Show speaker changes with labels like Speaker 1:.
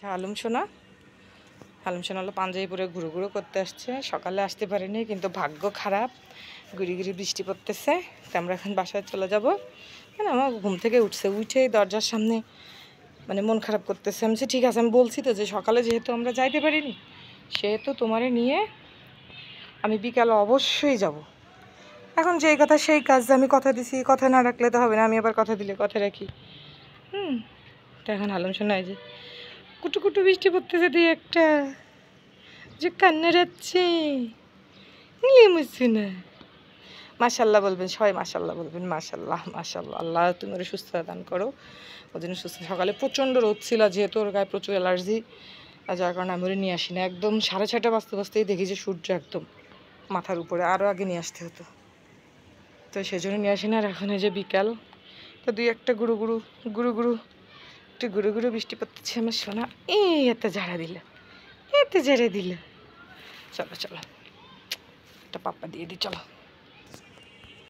Speaker 1: আলম সোনা হলো পাঞ্জাবি পরে ঘুরো ঘুরো করতে আসছে। সকালে আসতে পারিনি, কিন্তু ভাগ্য খারাপ, গুড়ি গুড়ি বৃষ্টি পড়তেছে। তো আমরা এখন বাসায় চলে যাব। মানে আমার ঘুম থেকে উঠেই দরজার সামনে মানে মন খারাপ করতেছে। আমি ঠিক আছে, আমি বলছি তো যে সকালে যেহেতু আমরা যাইতে পারিনি, সেহেতু তোমারে নিয়ে আমি বিকালে অবশ্যই যাব। এখন যেই কথা সেই কাজ, আমি কথা দিছি, কথা না রাখলে তো হবে না। আমি আবার কথা দিলে কথা রাখি। তো এখন আলম সোনা এই যে কুটু কুটু বৃষ্টি পড়তেছে, দুই একটা যে কান্না যাচ্ছে। না মাশাল্লাহ বলবেন সবাই, মাশাল্লাহ বলবেন, মাশাল্লাহ মাশাল্লাহ। আল্লাহ তুমি ওরা সুস্থতা দান করো, ওই জন্য সুস্থ। সকালে প্রচণ্ড রোদ ছিল, যেহেতু ওর গায়ে প্রচুর অ্যালার্জি, যার কারণে আমি ওরে নিয়ে আসি না। একদম 6:30 বাজতে বাজতেই দেখি যে সূর্য একদম মাথার উপরে, আরও আগে নিয়ে আসতে হতো, তো সেই জন্য নিয়ে আসি না। আর এখন এই যে বিকাল, তো দুই একটা গুরু গুরু একটু গুরু গুরু বৃষ্টি পড়তেছে। আমার সোনা এতে ঝাড়া দিল। চলো চলো, একটা পাপ্পা দিয়ে দিই, চলো।